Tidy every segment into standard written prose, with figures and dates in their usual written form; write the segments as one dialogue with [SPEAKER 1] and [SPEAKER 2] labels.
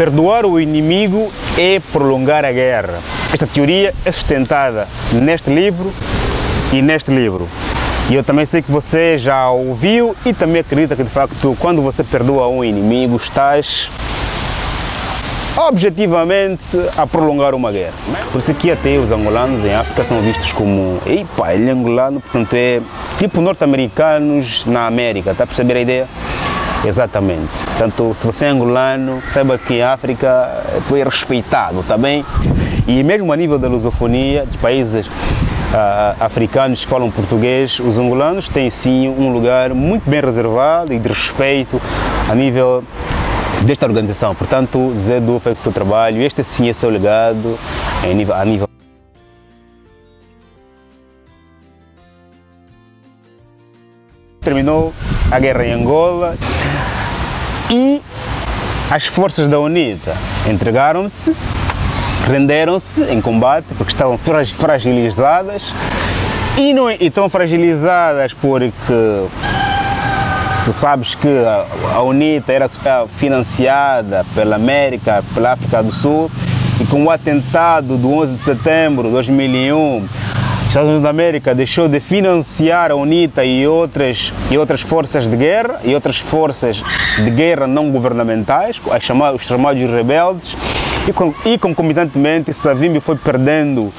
[SPEAKER 1] Perdoar o inimigo é prolongar a guerra. Esta teoria é sustentada neste livro e neste livro. E eu também sei que você já ouviu e também acredita que, de facto, quando você perdoa um inimigo, estás objetivamente a prolongar uma guerra. Por isso que até os angolanos em África são vistos como, epa, ele é angolano, portanto é tipo norte-americanos na América, está a perceber a ideia? Exatamente. Portanto, se você é angolano, saiba que em África foi respeitado, está bem? E mesmo a nível da lusofonia, dos países africanos que falam português, os angolanos têm sim um lugar muito bem reservado e de respeito a nível desta organização. Portanto, Zedu fez o seu trabalho, este sim é seu legado a nível. Terminou a guerra em Angola e as forças da UNITA entregaram-se, renderam-se em combate porque estavam fragilizadas e tão fragilizadas porque tu sabes que a UNITA era financiada pela América, pela África do Sul, e com o atentado do 11 de setembro de 2001, os Estados Unidos da América deixou de financiar a UNITA e outras forças de guerra e outras forças de guerra não governamentais, os chamados rebeldes, e concomitantemente Savimbi foi perdendo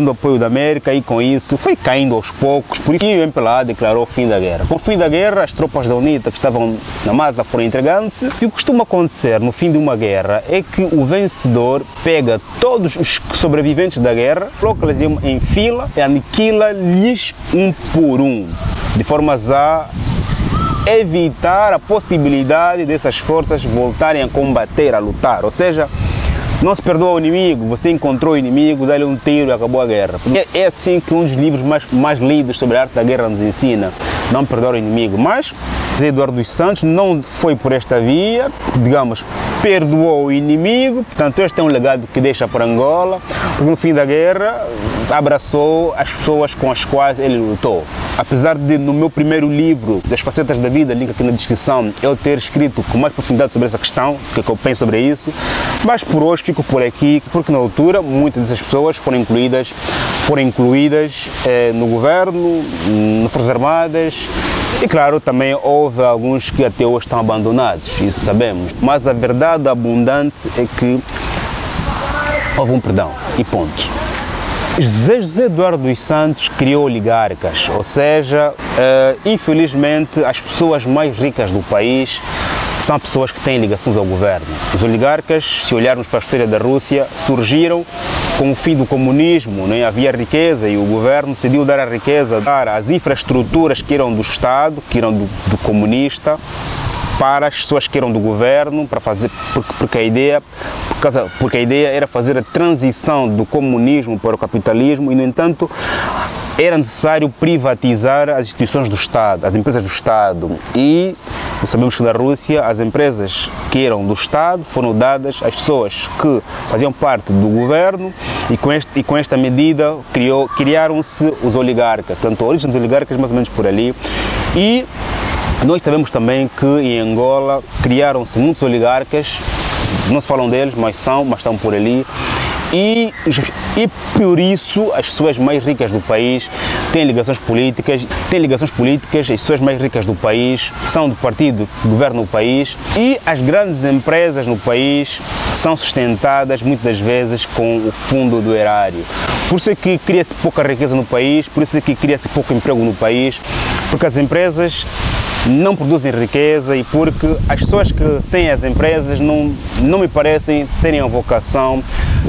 [SPEAKER 1] o apoio da América e com isso foi caindo aos poucos. Por isso o MPLA declarou o fim da guerra. Com o fim da guerra, as tropas da UNITA que estavam na massa foram entregando-se. E o que costuma acontecer no fim de uma guerra é que o vencedor pega todos os sobreviventes da guerra, coloca-los em fila e aniquila-lhes um por um, de forma a evitar a possibilidade dessas forças voltarem a combater, a lutar. Ou seja, não se perdoa o inimigo, você encontrou o inimigo, dá-lhe um tiro e acabou a guerra. É assim que um dos livros mais lidos sobre a arte da guerra nos ensina, não perdoar o inimigo. Mas José Eduardo dos Santos não foi por esta via, digamos, perdoou o inimigo, portanto este é um legado que deixa para Angola, porque no fim da guerra abraçou as pessoas com as quais ele lutou. Apesar de no meu primeiro livro, Das Facetas da Vida, link aqui na descrição, eu ter escrito com mais profundidade sobre essa questão, o que eu penso sobre isso, mas por hoje fico por aqui, porque na altura muitas dessas pessoas foram incluídas no governo, nas Forças Armadas, e claro, também houve alguns que até hoje estão abandonados, isso sabemos, mas a verdade abundante é que houve um perdão, e ponto. José Eduardo dos Santos criou oligarcas, ou seja, infelizmente as pessoas mais ricas do país são pessoas que têm ligações ao governo. Os oligarcas, se olharmos para a história da Rússia, surgiram com o fim do comunismo, né? Havia riqueza e o governo decidiu dar a riqueza, dar as infraestruturas que eram do Estado, que eram do comunista, para as pessoas que eram do governo, para fazer, porque a ideia era fazer a transição do comunismo para o capitalismo e, no entanto, era necessário privatizar as instituições do Estado, as empresas do Estado. E sabemos que na Rússia as empresas que eram do Estado foram dadas às pessoas que faziam parte do governo e com esta medida criaram-se os oligarcas. Portanto, a origem dos oligarcas mais ou menos por ali. E nós sabemos também que em Angola criaram-se muitos oligarcas, não se falam deles, mas estão por ali. E por isso as pessoas mais ricas do país têm ligações políticas, as pessoas mais ricas do país são do partido que governa o país e as grandes empresas no país são sustentadas muitas das vezes com o fundo do erário. Por isso é que cria-se pouca riqueza no país, por isso é que cria-se pouco emprego no país, porque as empresas não produzem riqueza e porque as pessoas que têm as empresas não me parecem terem a vocação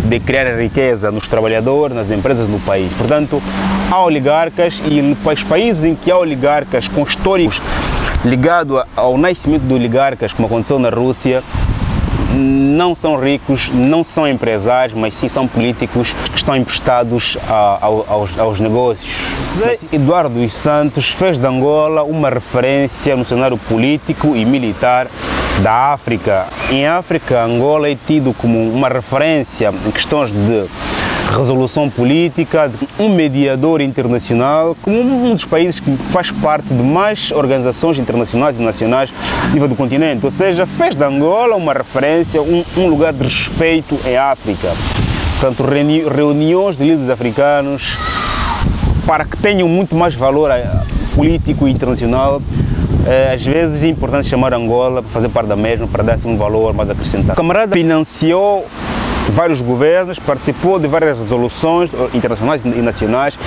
[SPEAKER 1] de criar riqueza nos trabalhadores, nas empresas do país. Portanto, há oligarcas e os países em que há oligarcas com históricos ligados ao nascimento de oligarcas, como aconteceu na Rússia, não são ricos, não são empresários, mas sim são políticos que estão emprestados aos negócios. Eduardo dos Santos fez de Angola uma referência no cenário político e militar da África. Em África, Angola é tido como uma referência em questões de resolução política, um mediador internacional, como um dos países que faz parte de mais organizações internacionais e nacionais a nível do continente. Ou seja, fez de Angola uma referência, um lugar de respeito em África. Portanto, reuniões de líderes africanos para que tenham muito mais valor político e internacional. Às vezes é importante chamar Angola para fazer parte da mesma, para dar-se um valor mais acrescentado. O camarada financiou vários governos, participou de várias resoluções internacionais e nacionais,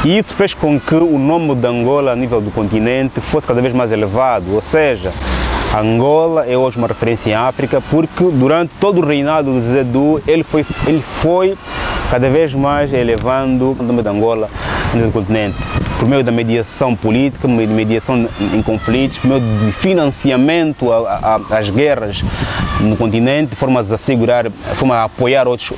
[SPEAKER 1] e isso fez com que o nome de Angola a nível do continente fosse cada vez mais elevado. Ou seja, Angola é hoje uma referência em África porque durante todo o reinado do Zedou ele foi cada vez mais elevando o nome de Angola a nível do continente, por meio da mediação política, mediação em conflitos, por meio de financiamento às guerras no continente, de forma a assegurar, de forma a apoiar os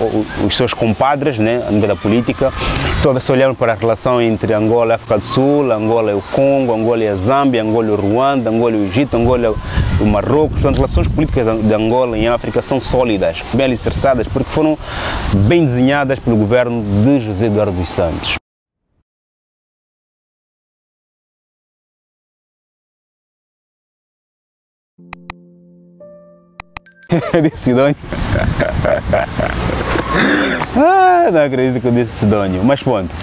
[SPEAKER 1] seus compadres, né, a nível da política. Se olharmos para a relação entre Angola e África do Sul, Angola e o Congo, Angola e a Zâmbia, Angola e o Ruanda, Angola e o Egito, Angola e o Marrocos, portanto, as relações políticas de Angola em África são sólidas, bem alicerçadas, porque foram bem desenhadas pelo governo de José Eduardo dos Santos. Disse Sidónio. Não acredito que eu disse Sidónio, mas pronto.